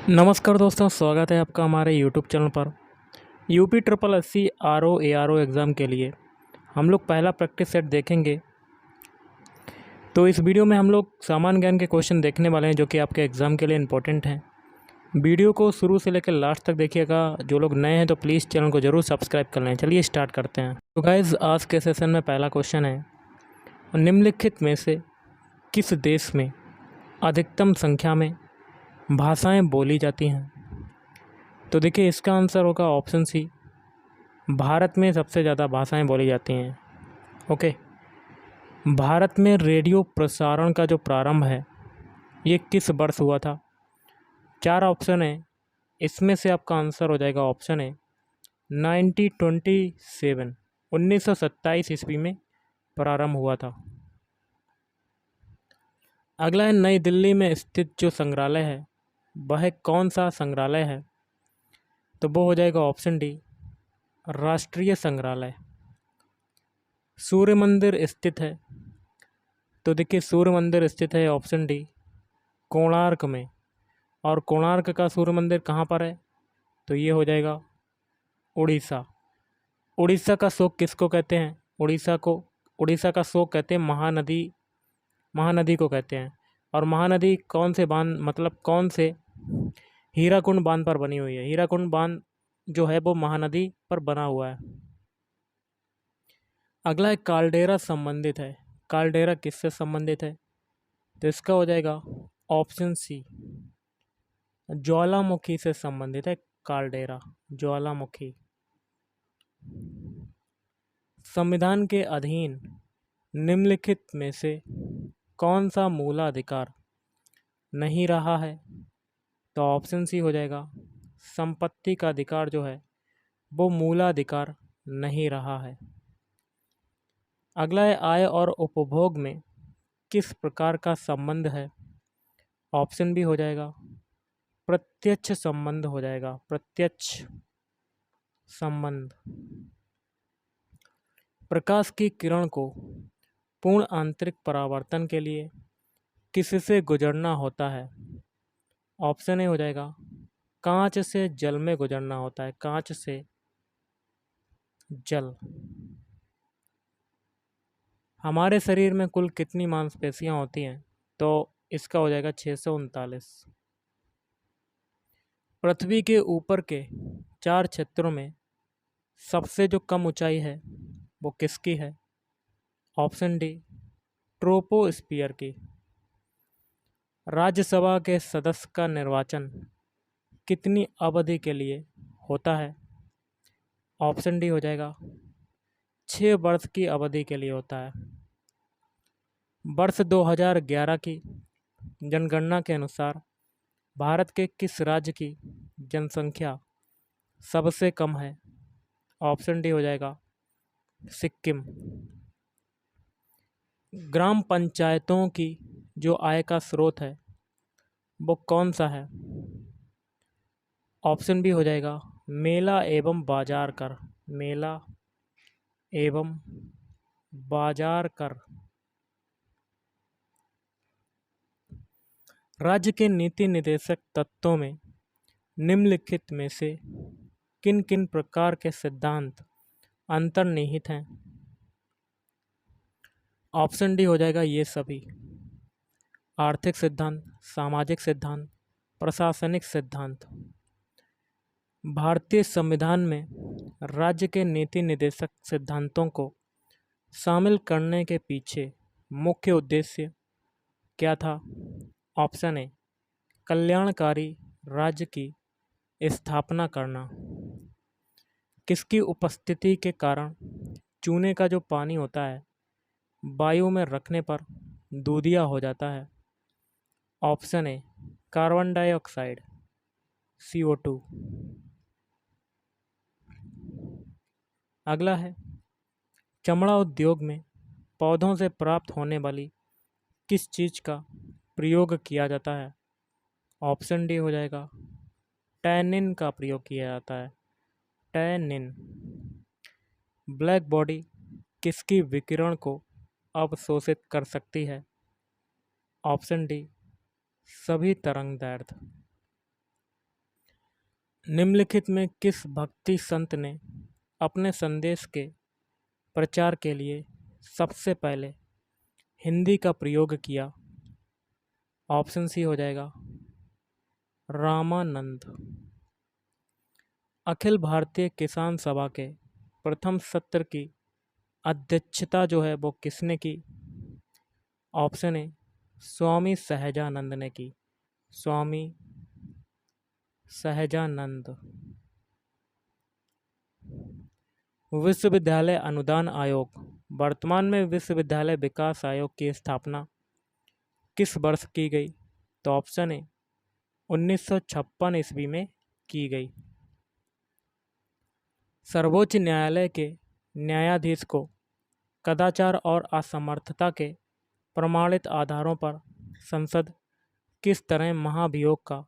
नमस्कार दोस्तों, स्वागत है आपका हमारे यूट्यूब चैनल पर। UP triple S C R O A R O exam के लिए हम लोग पहला प्रैक्टिस सेट देखेंगे। तो इस वीडियो में हम लोग सामान्य ज्ञान के क्वेश्चन देखने वाले हैं जो कि आपके एग्ज़ाम के लिए इम्पोर्टेंट हैं। वीडियो को शुरू से लेकर लास्ट तक देखिएगा। जो लोग नए हैं तो प्लीज़ चैनल को ज़रूर सब्सक्राइब कर लें। चलिए स्टार्ट करते हैं। तो गाइज़, आज के सेशन में पहला क्वेश्चन है, निम्नलिखित में से किस देश में अधिकतम संख्या में भाषाएँ बोली जाती हैं? तो देखिए, इसका आंसर होगा ऑप्शन सी, भारत में सबसे ज़्यादा भाषाएं बोली जाती हैं। ओके, भारत में रेडियो प्रसारण का जो प्रारंभ है ये किस वर्ष हुआ था? 4 ऑप्शन है, इसमें से आपका आंसर हो जाएगा ऑप्शन है 1927, 1927 ईस्वी में प्रारंभ हुआ था। अगला है, नई दिल्ली में स्थित जो संग्रहालय है वह कौन सा संग्रहालय है? तो वो हो जाएगा ऑप्शन डी, राष्ट्रीय संग्रहालय। सूर्य मंदिर स्थित है, तो देखिए सूर्य मंदिर स्थित है ऑप्शन डी, कोणार्क में। और कोणार्क का सूर्य मंदिर कहाँ पर है? तो ये हो जाएगा उड़ीसा। उड़ीसा का शोक किसको कहते हैं? उड़ीसा का शोक कहते हैं महानदी, महानदी को कहते हैं। और महानदी कौन से बांध, मतलब कौन से हीराकुंड बांध पर बनी हुई है? हीराकुंड बांध जो है वो महानदी पर बना हुआ है। अगला है, काल्डेरा संबंधित है। काल्डेरा किससे संबंधित है? तो इसका हो जाएगा ऑप्शन सी, ज्वालामुखी से संबंधित है। काल्डेरा ज्वालामुखी। संविधान के अधीन निम्नलिखित में से कौन सा मूलाधिकार नहीं रहा है? तो ऑप्शन सी हो जाएगा, संपत्ति का अधिकार जो है वो मूलाधिकार नहीं रहा है। अगला है, आय और उपभोग में किस प्रकार का संबंध है? ऑप्शन बी हो जाएगा प्रत्यक्ष संबंध हो जाएगा, प्रत्यक्ष संबंध। प्रकाश की किरण को पूर्ण आंतरिक परावर्तन के लिए किससे गुजरना होता है? ऑप्शन ए हो जाएगा कांच से जल में गुजरना होता है, कांच से जल। हमारे शरीर में कुल कितनी मांसपेशियां होती हैं? तो इसका हो जाएगा 639। पृथ्वी के ऊपर के 4 क्षेत्रों में सबसे जो कम ऊंचाई है वो किसकी है? ऑप्शन डी, ट्रोपोस्फियर की। राज्यसभा के सदस्य का निर्वाचन कितनी अवधि के लिए होता है? ऑप्शन डी हो जाएगा 6 वर्ष की अवधि के लिए होता है। वर्ष 2011 की जनगणना के अनुसार भारत के किस राज्य की जनसंख्या सबसे कम है? ऑप्शन डी हो जाएगा सिक्किम। ग्राम पंचायतों की जो आय का स्रोत है वो कौन सा है? ऑप्शन बी हो जाएगा मेला एवं बाजार कर, मेला एवं बाजार कर। राज्य के नीति निर्देशक तत्वों में निम्नलिखित में से किन किन प्रकार के सिद्धांत अंतर्निहित हैं? ऑप्शन डी हो जाएगा ये सभी, आर्थिक सिद्धांत, सामाजिक सिद्धांत, प्रशासनिक सिद्धांत। भारतीय संविधान में राज्य के नीति निर्देशक सिद्धांतों को शामिल करने के पीछे मुख्य उद्देश्य क्या था? ऑप्शन ए, कल्याणकारी राज्य की स्थापना करना। किसकी उपस्थिति के कारण चूने का जो पानी होता है वायु में रखने पर दूधिया हो जाता है? Option A, carbon dioxide, CO2। अगला है, चमड़ा उद्योग में पौधों से प्राप्त होने वाली किस चीज़ का प्रयोग किया जाता है? ऑप्शन डी हो जाएगा टैनिन का प्रयोग किया जाता है, टैनिन। ब्लैक बॉडी किसकी विकिरण को अवशोषित कर सकती है? ऑप्शन डी, सभी तरंग दैर्ध्य। निम्नलिखित में किस भक्ति संत ने अपने संदेश के प्रचार के लिए सबसे पहले हिंदी का प्रयोग किया? ऑप्शन सी हो जाएगा रामानंद। अखिल भारतीय किसान सभा के प्रथम सत्र की अध्यक्षता जो है वो किसने की? ऑप्शन ए स्वामी सहजानंद ने की। स्वामी सहजानंद। विश्वविद्यालय अनुदान आयोग, वर्तमान में विश्वविद्यालय विकास आयोग की स्थापना किस वर्ष की गई? तो ऑप्शन ए 1956 ईस्वी में की गई। सर्वोच्च न्यायालय के न्यायाधीश को कदाचार और असमर्थता के प्रमाणित आधारों पर संसद किस तरह महाभियोग का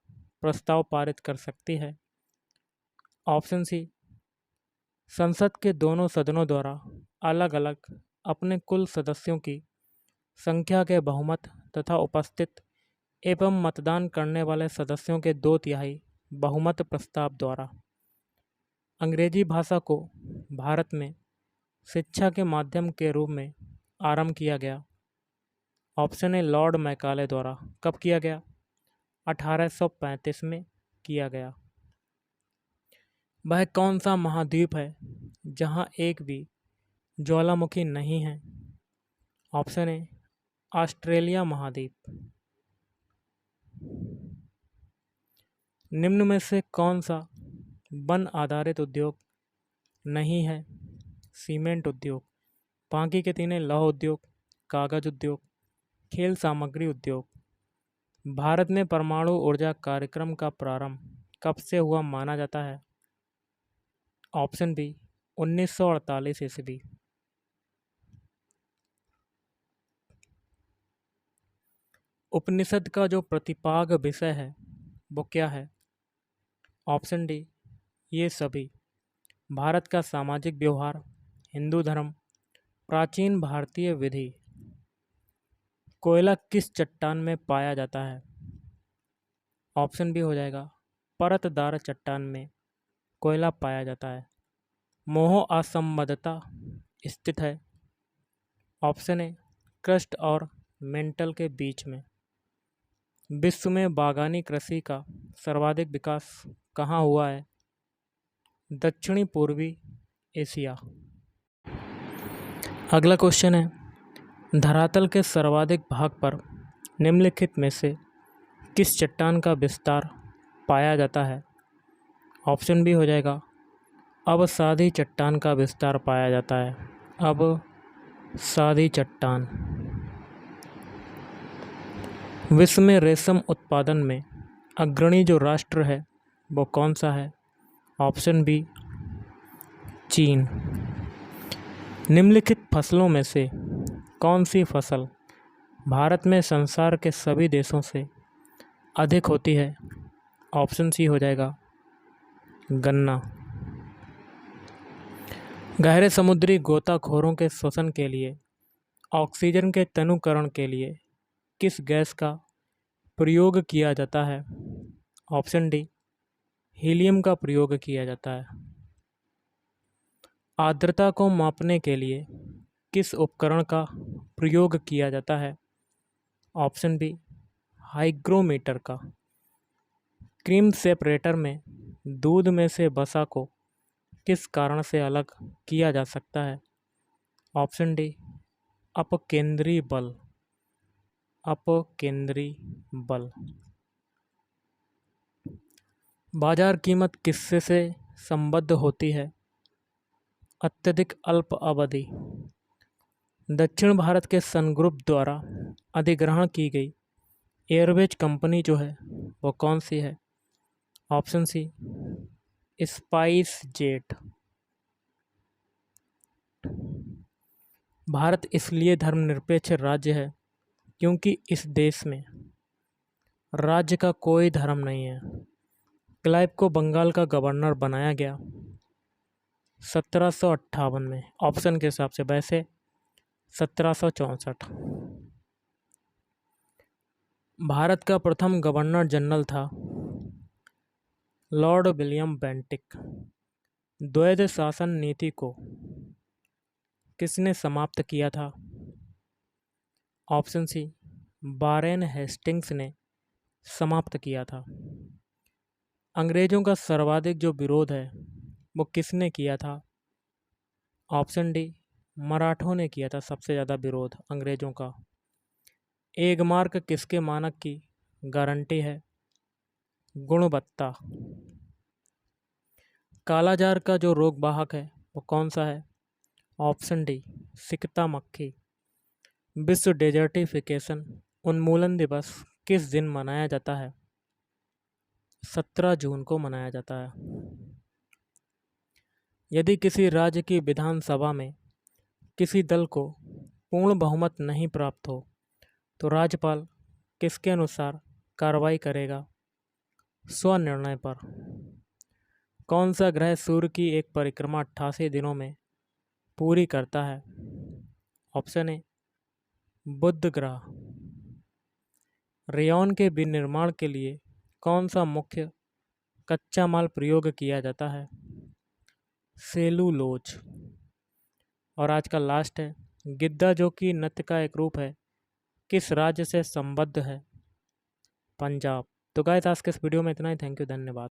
प्रस्ताव पारित कर सकती है? ऑप्शन सी संसद के दोनों सदनों द्वारा अलग अलग अपने कुल सदस्यों की संख्या के बहुमत तथा उपस्थित एवं मतदान करने वाले सदस्यों के 2/3 बहुमत प्रस्ताव द्वारा। अंग्रेजी भाषा को भारत में शिक्षा के माध्यम के रूप में आरंभ किया गया। ऑप्शन ए लॉर्ड मैकाले द्वारा। कब किया गया? 1835 में किया गया। वह कौन सा महाद्वीप है जहां एक भी ज्वालामुखी नहीं है? ऑप्शन ए ऑस्ट्रेलिया महाद्वीप। निम्न में से कौन सा वन आधारित उद्योग नहीं है? सीमेंट उद्योग, बाकी के तीन लौह उद्योग, कागज उद्योग, खेल सामग्री उद्योग। भारत में परमाणु ऊर्जा कार्यक्रम का प्रारंभ कब से हुआ माना जाता है? ऑप्शन बी 1948 ईस्वी। उपनिषद का जो प्रतिपाद्य विषय है वो क्या है? ऑप्शन डी ये सभी। भारत का सामाजिक व्यवहार, हिंदू धर्म, प्राचीन भारतीय विधि। कोयला किस चट्टान में पाया जाता है? ऑप्शन बी हो जाएगा परतदार चट्टान में कोयला पाया जाता है। मोह असंबद्धता स्थित है। ऑप्शन ए क्रस्ट और मेंटल के बीच में। विश्व में बागानी कृषि का सर्वाधिक विकास कहाँ हुआ है? दक्षिणी पूर्वी एशिया। अगला क्वेश्चन है धरातल के सर्वाधिक भाग पर निम्नलिखित में से किस चट्टान का विस्तार पाया जाता है? ऑप्शन बी हो जाएगा अवसादी चट्टान का विस्तार पाया जाता है। अवसादी चट्टान। विश्व में रेशम उत्पादन में अग्रणी जो राष्ट्र है वो कौन सा है? ऑप्शन बी चीन। निम्नलिखित फसलों में से कौन सी फसल भारत में संसार के सभी देशों से अधिक होती है? ऑप्शन सी हो जाएगा गन्ना। गहरे समुद्री गोताखोरों के श्वसन के लिए ऑक्सीजन के तनुकरण के लिए किस गैस का प्रयोग किया जाता है? ऑप्शन डी हीलियम का प्रयोग किया जाता है। आर्द्रता को मापने के लिए किस उपकरण का प्रयोग किया जाता है? ऑप्शन बी हाइग्रोमीटर का। क्रीम सेपरेटर में दूध में से वसा को किस कारण से अलग किया जा सकता है? ऑप्शन डी अपकेंद्री बल। अपकेंद्री बल। बाजार कीमत किससे से संबद्ध होती है? अत्यधिक अल्प अवधि। दक्षिण भारत के सन ग्रुप द्वारा अधिग्रहण की गई एयरवेज कंपनी जो है वो कौन सी है? Option C SpiceJet. Bharat इसलिए धर्मनिरपेक्ष राज्य है क्योंकि इस देश में राज्य का कोई धर्म नहीं है। क्लाइव को बंगाल का गवर्नर बनाया गया 1758 में। ऑप्शन के हिसाब से वैसे 1764। भारत का प्रथम गवर्नर जनरल था लॉर्ड विलियम बेंटिक। द्वैध शासन नीति को किसने समाप्त किया था? ऑप्शन सी, वारेन हेस्टिंग्स ने समाप्त किया था। अंग्रेजों का सर्वाधिक जो विरोध है वो किसने किया था? ऑप्शन डी, मराठों ने किया था सबसे ज़्यादा विरोध अंग्रेजों का। एक मार्क किसके मानक की गारंटी है? गुणवत्ता। कालाजार का जो रोग वाहक है वो कौन सा है? ऑप्शन डी, सिकता मक्खी। विश्व डेजर्टिफिकेशन उन्मूलन दिवस किस दिन मनाया जाता है? 17 जून को मनाया जाता है। यदि किसी राज्य की विधानसभा में किसी दल को पूर्ण बहुमत नहीं प्राप्त हो तो राज्यपाल किसके अनुसार कार्रवाई करेगा? स्वनिर्णय पर। कौन सा ग्रह सूर्य की एक परिक्रमा 88 दिनों में पूरी करता है? ऑप्शन ए, बुध ग्रह। रेयॉन के विनिर्माण के लिए कौन सा मुख्य कच्चा माल प्रयोग किया जाता है? सेलुलोज। और आज का लास्ट है, गिद्दा जो कि नृत्य का एक रूप है किस राज्य से संबद्ध है? पंजाब। तो गाइस आज के इस वीडियो में इतना ही। थैंक यू, धन्यवाद।